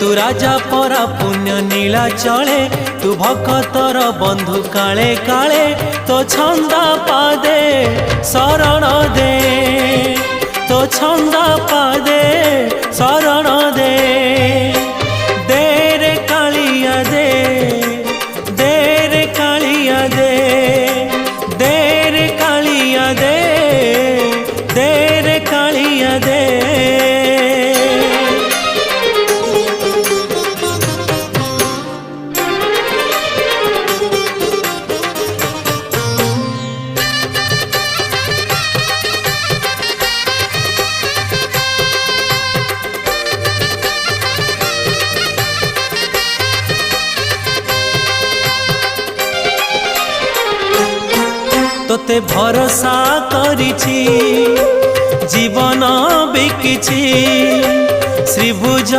तू राजा परा पुण्य नीला चले तू भक्तर बंधु काले काले तो छंदा पादे शरण दे तो छंदा पादे शरण दे दे रे कालिया दे रे कालिया दे रे कालिया दे रे कालिया दे। तोते भरोसा करिछि जीवन बिकिछि श्रीभुज।